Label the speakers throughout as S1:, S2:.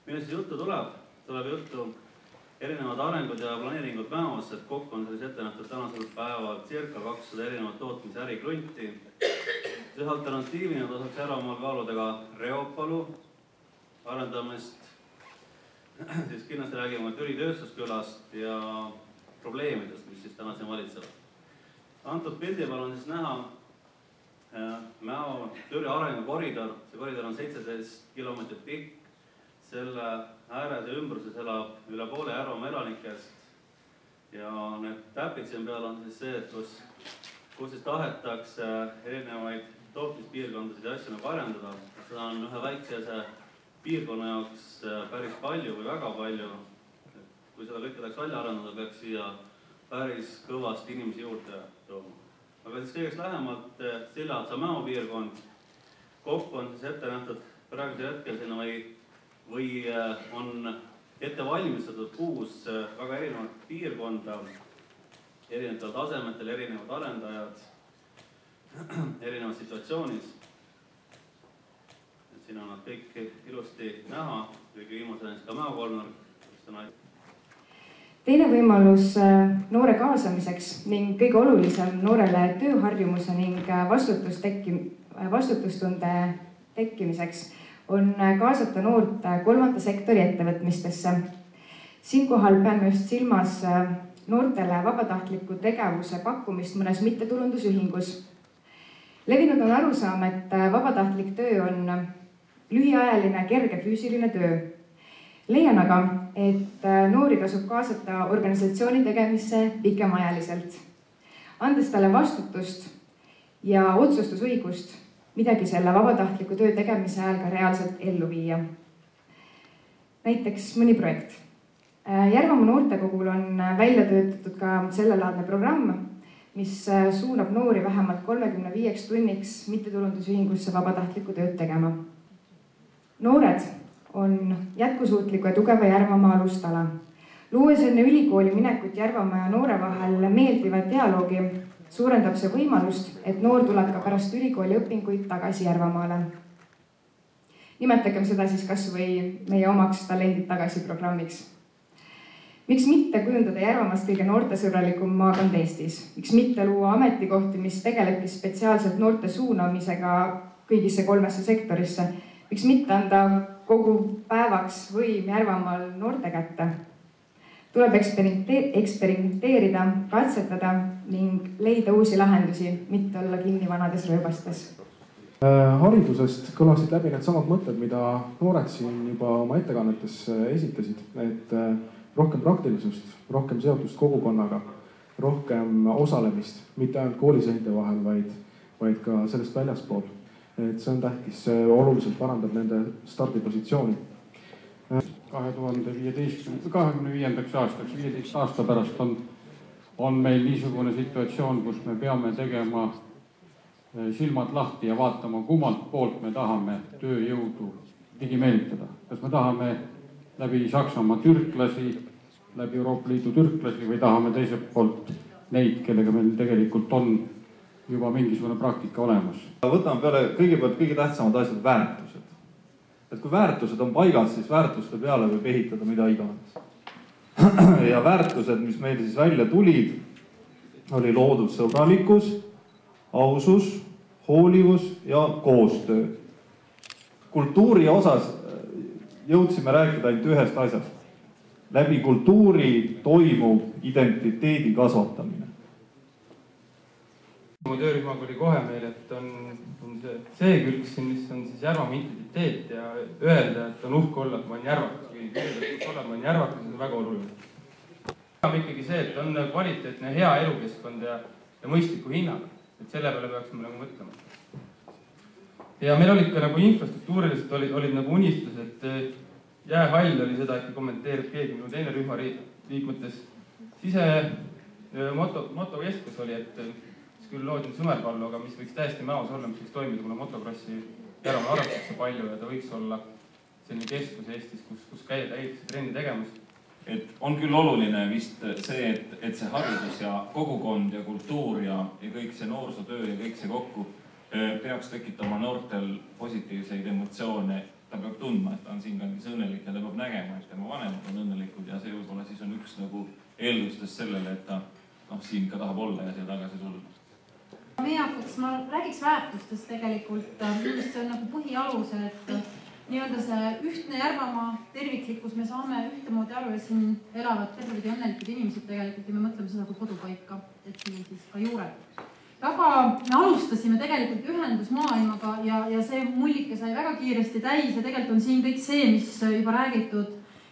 S1: Millest siis juttu tuleb? Tuleb juttu erinevad arengud ja planeeringud Mäos, et kokku on selles ette nähtud tänasel päeval circa 200 erinevat tootmise ärikrunti. Siis alternatiivina tasaks Järvamaal kaaluda ka Reopalu arendamist. Siis kindlasti räägime Türi tööstuskülast ja probleemidest, mis siis täna siin valitsevad. Antud pildi peal on siis näha Mäo Türi arengukoridor. See koridor on 17 kilomeetrit pikk. Selle ääres ja ümbruses elab üle poole Järvamaa elanikest. Ja need täpid siin peal on siis see, et kus siis tahetakse erinevaid tootmispiirkondasid ja asju nagu arendada. Seda on ühe väikese piirkonna jaoks päris palju või väga palju. Kui seda kõike tahaks välja arendada, peaks siia päris kõvasti inimesi juurde tooma. Aga siis kõigeks lähemalt Sillaotsa Mäo piirkond. Kokku on siis ette nähtud praegusel hetkel sinna või on ette valmistatud 6 väga erinevat piirkonda, erinevatel tasemetel, erinevad arendajad, erinevas situatsioonis. Siin on nad kõik ilusti näha, kõige viimasel ka Mäo kolmnurk.
S2: Teine võimalus noore kaasamiseks ning kõige olulisem noorele tööharjumuse ning vastutustunde tekkimiseks on kaasata noort kolmanda sektori ettevõtmistesse. Siinkohal peame just silmas noortele vabatahtliku tegevuse pakkumist mõnes mittetulundusühingus. Levinud on arusaam, et vabatahtlik töö on lühiajaline kerge füüsiline töö. Leian aga, et noori tasub kaasata organisatsiooni tegemisse pikemaajaliselt, andes talle vastutust ja otsustusõigust midagi selle vabatahtliku töö tegemise ajal ka reaalselt ellu viia. Näiteks mõni projekt. Järvamaa noortekogul on välja töötatud ka sellelaadne programm, mis suunab noori vähemalt 35 tunniks mittetulundusühingusse vabatahtliku tööd tegema. Noored on jätkusuutliku ja tugeva Järvamaa alustala. Luues enne ülikooli minekut Järvamaa ja noore vahel meeldiva dialoogi, suurendab see võimalust, et noor tuleb ka pärast ülikooli õpinguid tagasi Järvamaale. Nimetagem seda siis kas või meie omaks talendid tagasi programmiks. Miks mitte kujundada Järvamaast kõige noortesõbralikum maakond Eestis? Miks mitte luua ametikohti, mis tegelebki spetsiaalselt noorte suunamisega kõigisse 3 sektorisse? Miks mitte anda kogu päevaks võim Järvamaal noorte kätte? Tuleb eksperimenteerida, katsetada ning leida uusi lahendusi, mitte olla kinni vanades rööbastes.
S3: Haridusest kõlasid läbi need samad mõtted, mida noored siin juba oma ettekannetes esitasid, et rohkem praktilisust, rohkem seotust kogukonnaga, rohkem osalemist, mitte ainult kooliseinte vahel, vaid ka sellest väljaspool. Et see on tähtis, see oluliselt parandab nende stardipositsiooni.
S4: 2025. aastaks, 15 aasta pärast on meil niisugune situatsioon, kus me peame tegema silmad lahti ja vaatama, kummalt poolt me tahame tööjõudu ligi meelitada. Kas me tahame läbi Saksamaa türklasi, läbi Euroopa Liidu türklasi või tahame teiselt poolt neid, kellega meil tegelikult on juba mingisugune praktika olemas.
S5: Võtame peale kõigepealt kõige tähtsamad asjad, väärtused. Et kui väärtused on paigas, siis väärtuste peale võib ehitada mida iganes. Ja väärtused, mis meil siis välja tulid, oli loodussõbralikkus, ausus, hoolivus ja koostöö. Kultuuri osas jõudsime rääkida ainult ühest asjast. Läbi kultuuri toimub identiteedi kasvatamine.
S6: Mu töörühmaga oli kohe meil, et on see külg siin, mis on siis Järvamaa identiteet ja öelda, et on uhke olla, et ma olen järvakas või öelda, et uhke olla, et ma olen järvakas, see on väga oluline. Ikkagi see, et on kvaliteetne hea elukeskkond ja mõistliku hinnaga, et selle peale peaksime nagu mõtlema. Ja meil olid ka nagu infrastruktuuriliselt olid nagu unistus, et jäähall oli seda, et kommenteerib keegi minu teine rühma liikmetes. Motokeskus oli, et küll loodi sõmerpallu, aga mis võiks täiesti Mäos olla, mis võiks toimida, kuna motokrossi Järvamaa arvatakse palju ja ta võiks olla selline keskus Eestis, kus käida ehituse trenni tegemas.
S7: Et on küll oluline vist see, et see haridus ja kogukond ja kultuur ja kõik see noorsootöö ja kõik see kokku peaks tekitama noortel positiivseid emotsioone ta peab tundma, et ta on siinkandis õnnelik ja ta peab nägema, et tema vanemad on õnnelikud ja see võib-olla siis on üks nagu eeldustest sellele, et ta siin ka tahab olla ja siia tagasi tulla.
S8: Ma räägiks väärtustest tegelikult, millest see on nagu põhialus, et nii-öelda see ühtne Järvamaa terviklikkus, me saame ühtemoodi aru ja siin elavad terved ja õnnelikud inimesed tegelikult ja me mõtleme seda kui kodupaika, et siin on siis ka juured. Aga me alustasime tegelikult ühendusmaailmaga ja see mullike sai väga kiiresti täis ja tegelikult on siin kõik see, mis juba räägitud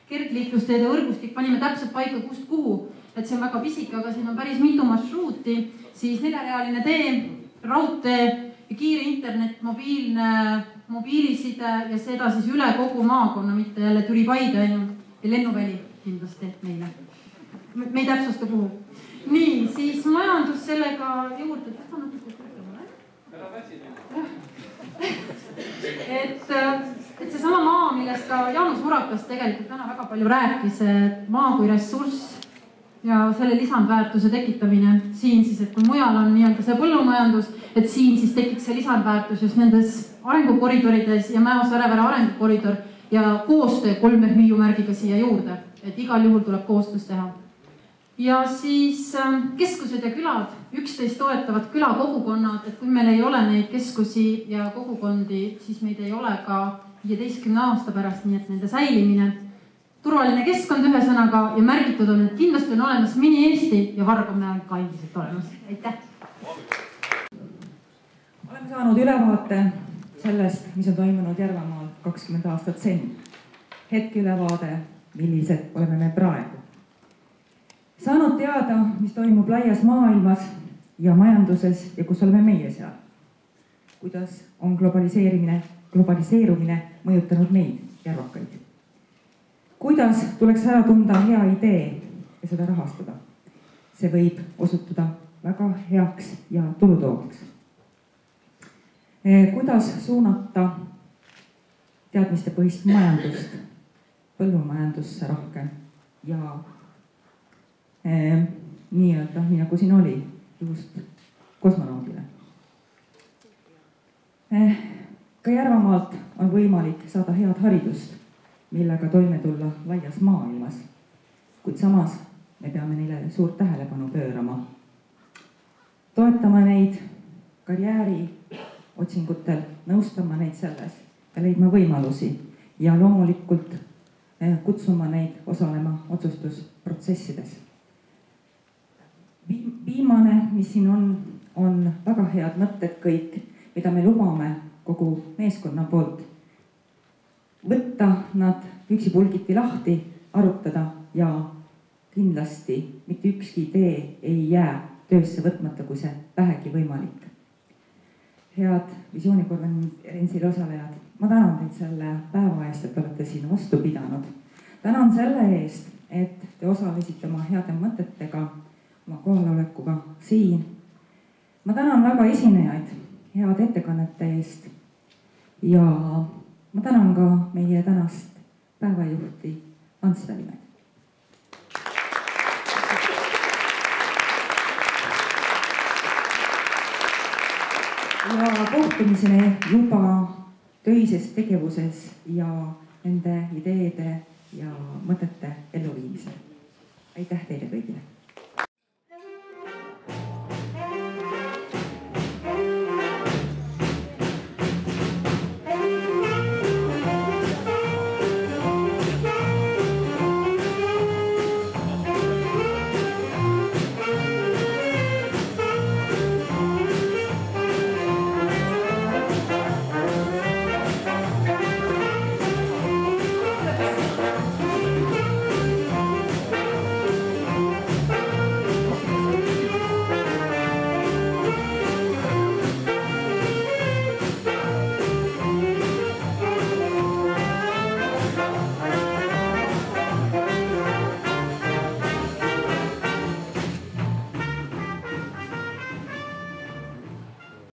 S8: kergliiklusteede võrgustik, panime täpselt paika kust kuhu, et see on väga pisike, aga siin on päris mitu marsruuti, siis 4-realine tee, raudtee ja kiire internet, mobiiliside ja seda siis üle kogu maakonna, mitte jälle Türi Paide ainult ja lennuväli kindlasti meile. Me ei täpsusta kuhu. Nii, siis majandus sellega juurde, võta natuke kõrgemale. Et seesama maa, millest ka Jaanus Murakas tegelikult täna väga palju rääkis, maa kui ressurss ja selle lisandväärtuse tekitamine siin siis, et kui mujal on nii-öelda see põllumajandus, et siin siis tekiks see lisandväärtus just nendes arengukoridorides ja Mäo-Särevere arengukoridor ja koostöö 3 hüüumärgiga siia juurde, et igal juhul tuleb koostöös teha. Ja siis keskused ja külad, 11 toetavad külakogukonnad, et kui meil ei ole neid keskusi ja kogukondi, siis meid ei ole ka 15 aasta pärast, nii et nende säilimine. Turvaline keskkond ühesõnaga ja märgitud on, et kindlasti on olemas mini-Eesti ja Vargamäe on ka endiselt olemas. Aitäh!
S9: Oleme saanud ülevaate sellest, mis on toimunud Järvamaal 20 aastat seni. Hetke ülevaade, millised oleme me praegu. Saanud teada, mis toimub laias maailmas ja majanduses ja kus oleme meie seal. Kuidas on globaliseerumine mõjutanud meid, järvakaid. Kuidas tuleks ära tunda hea idee ja seda rahastada? See võib osutuda väga heaks ja tulutoovaks. Kuidas suunata teadmistepõhist majandust, põllumajandusse rohkem ja nii-öelda, nii nagu siin oli, just kosmonaudile. Ka Järvamaalt on võimalik saada head haridust, millega toime tulla laias maailmas, kuid samas me peame neile suurt tähelepanu pöörama. Toetama neid karjääri otsingutel, nõustama neid selles ja leidma võimalusi ja loomulikult kutsuma neid osalema otsustusprotsessides. Viimane, mis siin on väga head mõtted kõik, mida me lubame kogu meeskonna poolt. Võtta nad üksipulgiti lahti, arutada ja kindlasti mitte ükski idee ei jää töösse võtmata, kui see vähegi võimalik. Head visioonikonverentsil osalejad, ma tänan teid selle päeva eest, et olete siin vastu pidanud. Tänan selle eest, et te osalesite oma heade mõtetega, oma kohalolekuga siin. Ma tänan väga esinejaid head ettekannete eest ja ma tänan ka meie tänast päevajuhti Ants Välimäed. Ja kohtumiseni juba töises tegevuses ja nende ideede ja mõtete elluviimisel. Aitäh teile kõigile!